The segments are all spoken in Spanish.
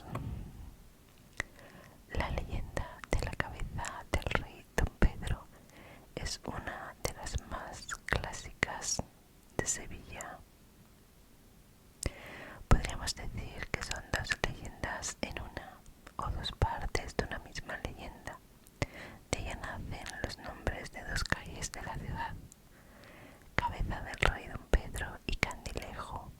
Comenzamos. La leyenda de la cabeza del rey Don Pedro es una de las más clásicas de Sevilla. Podríamos decir que son dos leyendas en una, o dos partes de una misma leyenda. De ella nacen los nombres de dos calles de la ciudad: Cabeza del Rey Don Pedro y Candilejo.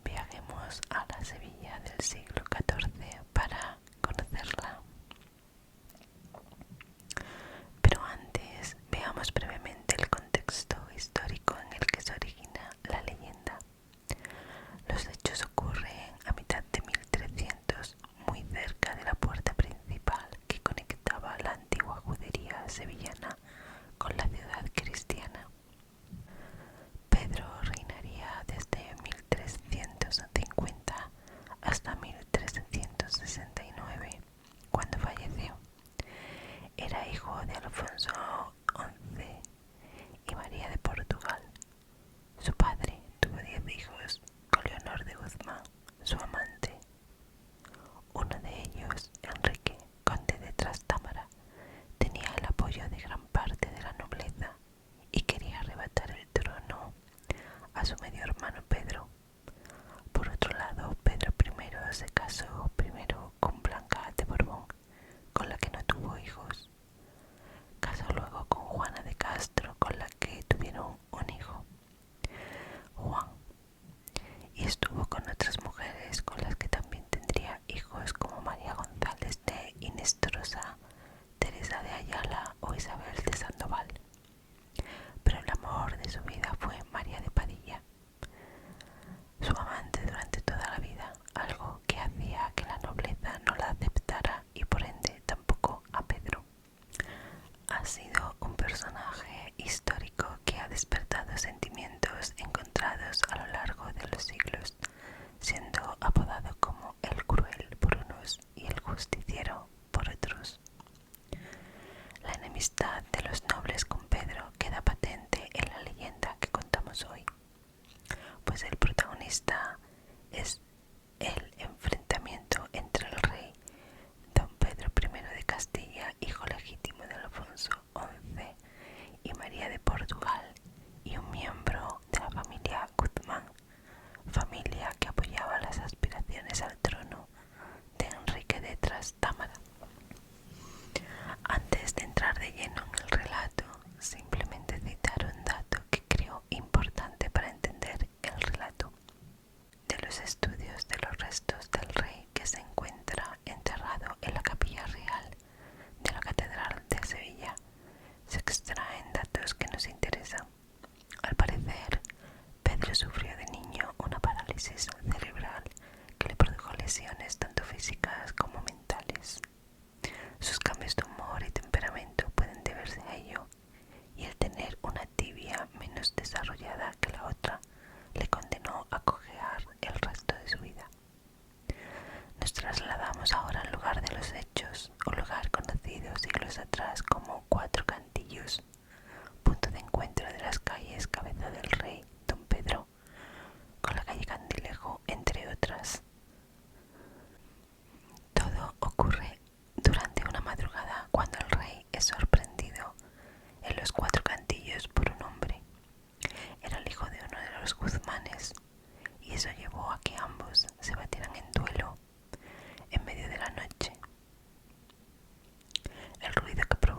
Viajemos a la Sevilla del siglo XIV para conocerla. Pero antes veamos brevemente el contexto histórico en el que se origina la leyenda. Los hechos ocurren a mitad de 1300, muy cerca de la puerta principal que conectaba la antigua judería sevillana con la ciudad cristiana. Pedro reinaría desde 1350 hasta 1369, cuando falleció. Era hijo de Alfonso XI y María de Portugal. Su padre tuvo 10 hijos con Leonor de Guzmán, su amante. Uno de ellos, Enrique, conde de Trastámara, tenía el apoyo de gran parte de la nobleza y quería arrebatar el trono a su medio hermano Pedro. Por otro lado, Pedro I se casó primero con Blanca de Borbón, con la que no tuvo hijos. Casó luego con Juana de Castro, con la que tuvieron un hijo, Juan, y estuvo con otras mujeres con las que también tendría hijos, como María González de Hinestrosa, Teresa de Ayala o Isabel de Sandoval. Pero el amor de su vida fue María de Padilla, su amante durante toda la vida, algo que hacía que la nobleza no la aceptara y por ende tampoco a Pedro. Ha sido un personaje histórico que ha despertado sentimientos encontrados a lo largo de los siglos, siendo apodado como el cruel por unos y el justiciero por otros. La enemistad de los nobles con Pedro queda patente en la leyenda que contamos hoy, pues el protagonista es el enfrentamiento entre el rey Don Pedro I de Castilla, hijo legítimo de Alfonso XI, y María de Portugal, y un miembro de la familia Guzmán, familia que apoyaba las aspiraciones al trono de Enrique de Trastámara. Antes de entrar de lleno en el relato, simplemente citar un dato que creo importante para entender el relato. De los estudios de los restos del rey que se encuentra enterrado en la capilla real de la Catedral de Sevilla, se extraen datos que nos interesan. Al parecer, Pedro sufrió de niño una parálisis cerebral que le produjo lesiones tanto físicas como mentales. Sus cambios de humor y temperamento pueden deberse a ello, y el tener una tibia menos desarrollada que la otra le condenó a cojear el resto de su vida. Nos trasladamos ahora al lugar de los hechos, un lugar conocido siglos atrás como Cuatro Cantillos, punto de encuentro de las calles Cabeza del Rey Don Pedro con la calle Candilejo, entre otras. Todo ocurre durante una madrugada cuando el rey es sorprendido en los Cuatro Cantillos por un hombre. Era el hijo de uno de los Guzmanes, y eso llevó a que ambos se batieran en duelo en medio de la noche. El ruido que provocó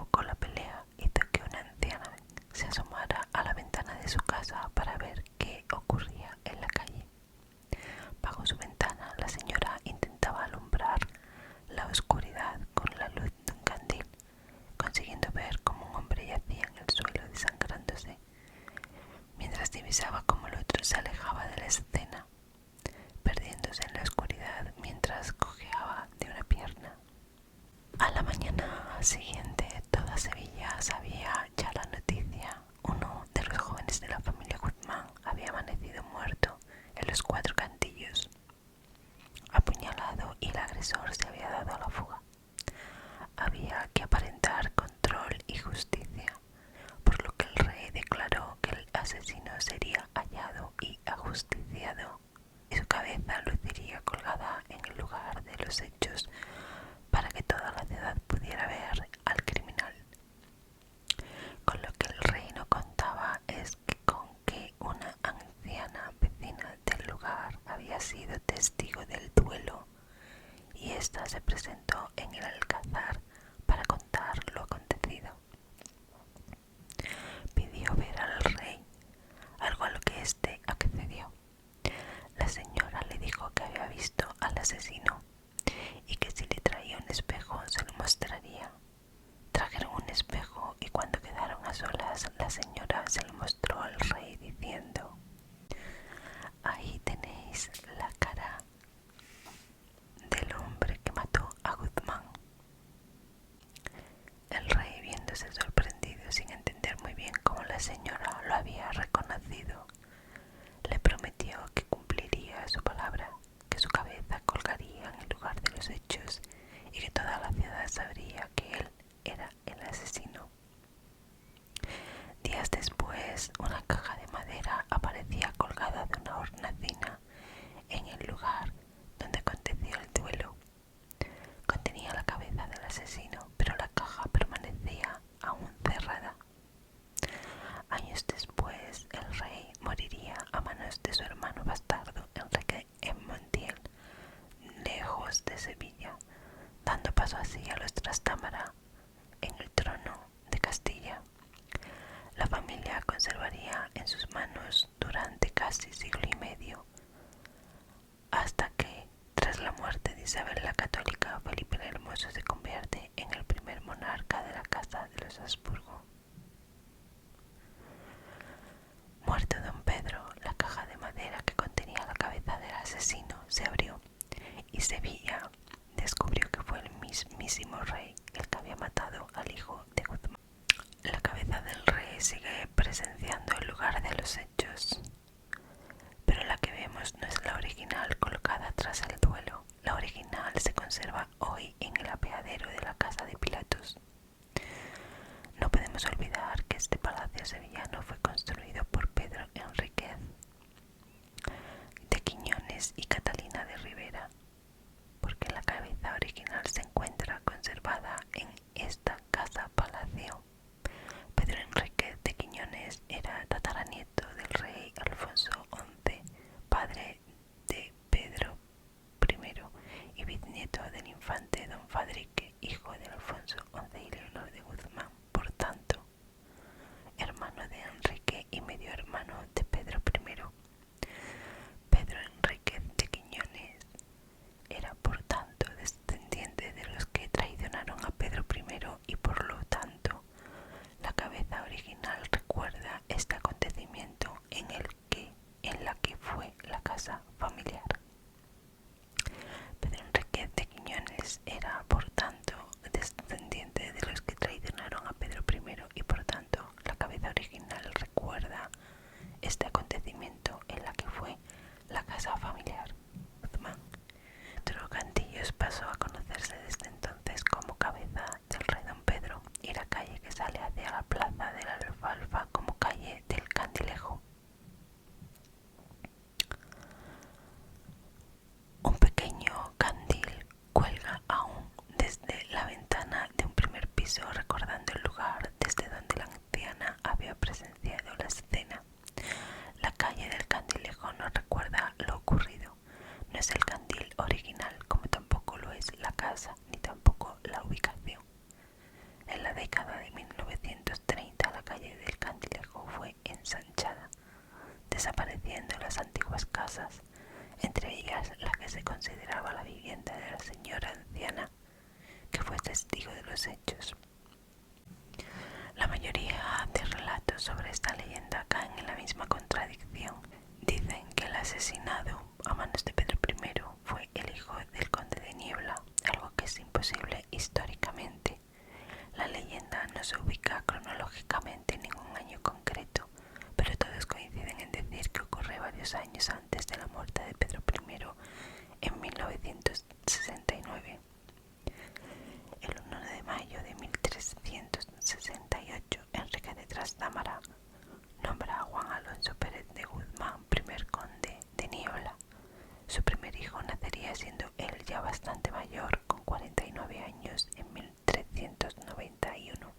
los hechos para que toda la ciudad pudiera ver al criminal. Con lo que el rey no contaba es que con que una anciana vecina del lugar había sido testigo del duelo y ésta se presentó en el alcázar para contar lo acontecido. Pidió ver al rey, algo a lo que éste accedió. La señora le dijo que había visto al asesino y que si le traía un espejo se lo mostraría. Trajeron un espejo y cuando quedaron a solas la señora se lo mostró al rey diciendo: ahí tenéis la cara del hombre que mató a Guzmán. El rey, viéndose sorprendido sin entender muy bien cómo la señora lo había reconocido, le prometió que cumpliría su palabra, que su cabeza colgaría en el lugar de los hechos y que toda la ciudad sabría que él era el asesino. Días después, una caja de madera aparecía colgada de una hornacina en el lugar donde aconteció el duelo. Contenía la cabeza del asesino, pero la caja permanecía aún cerrada. Años después, el rey moriría a manos de su hermano bastardo Enrique en Montiel, lejos de Sevilla, dando paso así a los Trastámara en el trono de Castilla. La familia conservaría en sus manos durante casi siglo y medio, hasta que, tras la muerte de Isabel la Católica, Felipe el Hermoso se convierte en el primer monarca de la Casa de los Habsburgo. Muerto don Pedro, la caja de madera que contenía la cabeza del asesino se abrió y Sevilla descubrió que fue el mismísimo rey el que había matado al hijo de Guzmán. La cabeza del rey sigue presenciando el lugar de los hechos, pero la que vemos no es la original colocada tras el duelo. La original se conserva hoy en el apeadero de la Casa de Pilatos. No podemos olvidar que este palacio sevillano fue construido por Pedro Enríquez de Quiñones y Catalina de Rivera, porque la cabeza original se encuentra conservada en esta casa-palacio. Pedro Enríquez de Quiñones era tataranieto del rey Alfonso XI, padre de Pedro I y bisnieto del infante don Fadrique, hijo de Alfonso XI y Leonor de Guzmán, por tanto, hermano de Enrique y medio hermano de Pedro I. Pedro Enríquez de Quiñones era por tanto descendiente de los que traicionaron a Pedro I y por lo tanto la cabeza original recuerda este acontecimiento en la que fue la casa familiar. Pedro Enríquez de Quiñones era por tanto descendiente de los que traicionaron a Pedro I y por tanto la cabeza original recuerda este acontecimiento en la que fue la casa familiar. Guzmán. Cantillos pasó a conocerse desde entonces como cabeza del rey don Pedro y la calle que sale hacia la plaza de la Alfalfa como calle del Candilejo. Un pequeño candil cuelga aún desde la ventana de un primer piso recordando el lugar desde donde la anciana había presenciado la escena. La calle del Candilejo nos recuerda lo ocurrido. No es el candil original, como tampoco lo es la casa, ni tampoco la ubicación. En la década de 1930 la calle del Candilejo fue ensanchada, desapareciendo las antiguas casas, entre ellas la que se consideraba la vivienda de la señora anciana, que fue testigo de los hechos. La mayoría de relatos sobre esta leyenda caen en la misma contradicción. Dicen que el asesinado a manos de Pedro I fue el hijo del conde de Niebla, algo que es imposible históricamente. La leyenda no se ubica cronológicamente en ningún año concreto, pero todos coinciden en decir que ocurre varios años antes de la muerte de Pedro I en 1969. El 1 de mayo de 1368, Enrique de Trastámara nombra a Juan Alonso Pérez de Guzmán primer conde de Niebla. Su primer hijo nacería siendo él ya ya bastante mayor, con 49 años en 1391.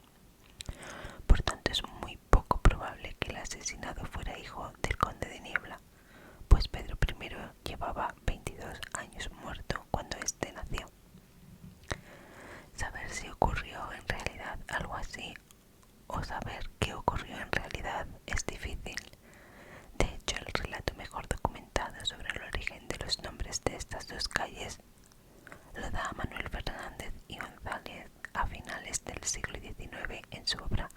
Por tanto, es muy poco probable que el asesinado fuera hijo del conde de Niebla, pues Pedro I llevaba 22 años muerto cuando éste nació. Saber si ocurrió en realidad algo así o saber qué ocurrió en realidad es difícil. De hecho, el relato mejor documentado sobre el origen de los nombres de estas dos calles lo da Manuel Fernández y González a finales del siglo XIX en su obra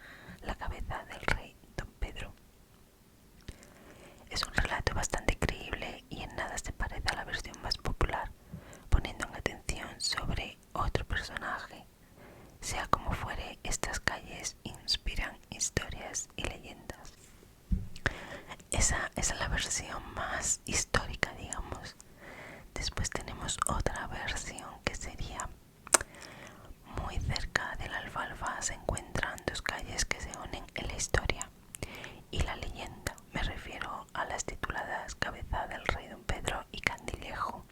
La cabeza del rey Don Pedro. Es un relato bastante creíble y en nada se parece a la versión más popular, poniendo en atención sobre otro personaje. Sea como fuere, estas calles inspiran historias y leyendas. Esa es la versión más histórica, digamos. Después tenemos otra versión que sería muy cerca de la Alfalfa. Se encuentran dos calles que se unen en la historia y la leyenda. Me refiero a las tituladas Cabeza del Rey Don Pedro y Candilejo.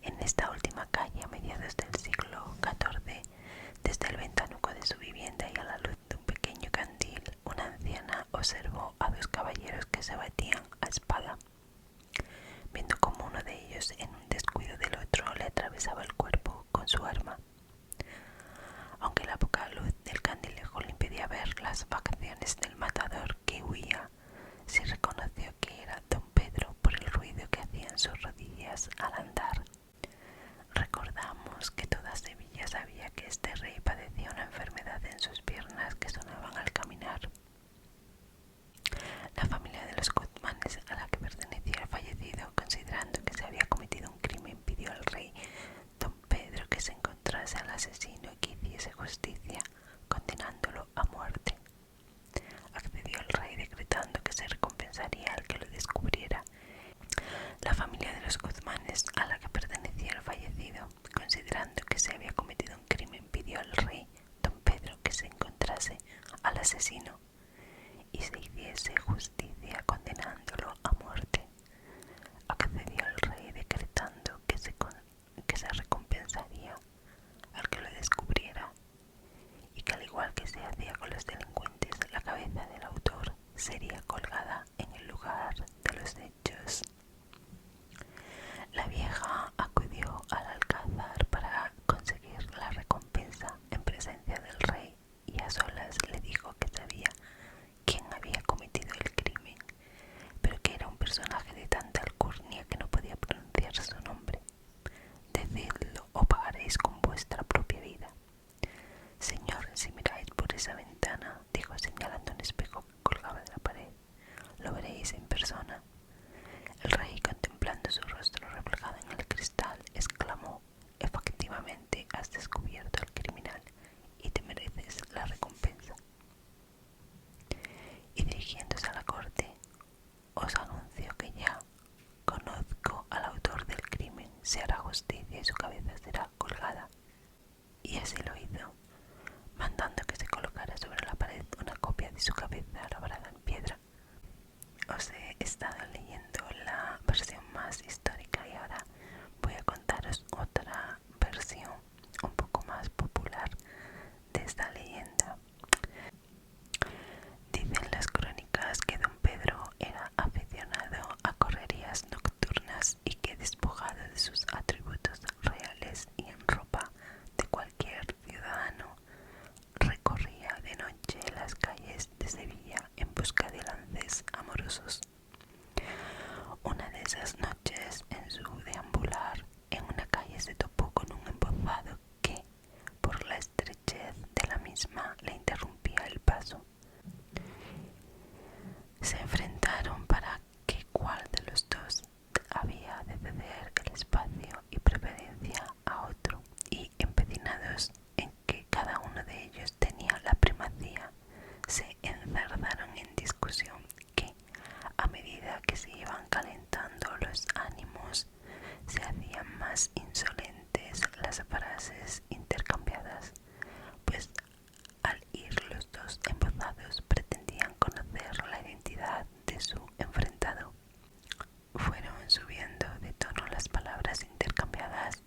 En esta última calle, a mediados del siglo XIV, desde el ventanuco de su vivienda y a la luz de un pequeño candil, una anciana observó a dos caballeros que se batían a espada. Viendo como uno de ellos, en un descuido del otro, le atravesaba el cuerpo con su arma. Aunque la poca luz del candilejo le impedía ver las facciones del matador que huía, sí reconoció que era Don Pedro por el ruido que hacían sus rodillas al andar. Recordamos que toda Sevilla sabía que este rey padecía una enfermedad en sus piernas que sonaban al caminar. La familia de los Guzmanes, a la que pertenecía el fallecido, considerando que se había cometido un crimen, pidió al rey Don Pedro que se encontrase al asesino y que hiciese justicia, condenándolo a muerte. Accedió el rey decretando que se recompensaría al que lo descubriera. La familia de los Guzmanes, a la que pertenecía el fallecido, considerando que se había cometido un crimen, pidió al rey Don Pedro que se encontrase al asesino y se hiciese justicia, condenándolo a muerte. Accedió el rey decretando que se recompensaría al que lo descubriera y que, al igual que se hacía con los delincuentes, la cabeza del autor sería colgada en el lugar de los hechos. La vieja acudió al alcázar para conseguir la recompensa en presencia del rey y a solas le dijo que sabía quién había cometido el crimen, pero que era un personaje de tanta alcurnia que no podía pronunciar su nombre. Decidlo o pagaréis con vuestra propia vida. Señor, si miráis por esa ventana, dijo señalando un espejo que colgaba de la pared, lo veréis en persona. El rey, contemplando su rostro reflejado en el cristal, exclamó: efectivamente has descubierto al criminal y te mereces la recompensa. Y dirigiéndose a la corte, os anuncio que ya conozco al autor del crimen, se hará justicia y su cabeza será colgada. Y así lo hizo, mandando que se colocara sobre la pared una copia de su cabeza labrada en piedra. Os he estado leyendo la versión más histórica y ahora voy a contaros otra versión un poco más popular de esta leyenda. Dicen las crónicas que Don Pedro era aficionado a correrías nocturnas y que, despojado de sus atributos reales y en ropa de cualquier ciudadano, recorría de noche las calles de Sevilla en busca de lances amorosos. Una de esas noches, en su deambular en una calle, se topó con un embozado que, por la estrechez de la misma, le interrumpía el paso. Se enfrentaron para que cuál de los dos había de ceder el espacio y preferencia a otro, y empecinados en que cada uno de ellos tenía la primacía, se enzarzaron en discusión que, a medida que se iban calentando los ánimos, se hacían más insolentes las frases intercambiadas, pues al ir los dos embozados pretendían conocer la identidad de su enfrentado. Fueron subiendo de tono las palabras intercambiadas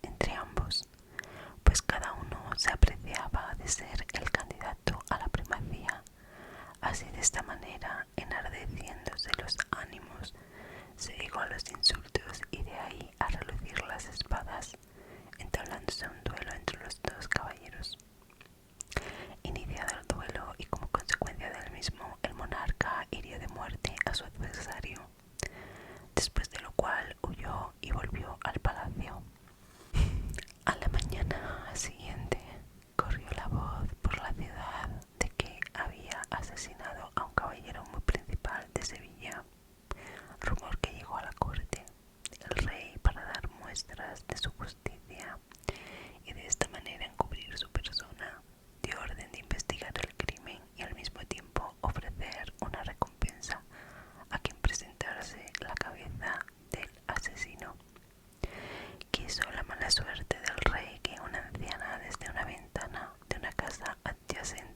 la suerte del rey que una anciana desde una ventana de una casa adyacente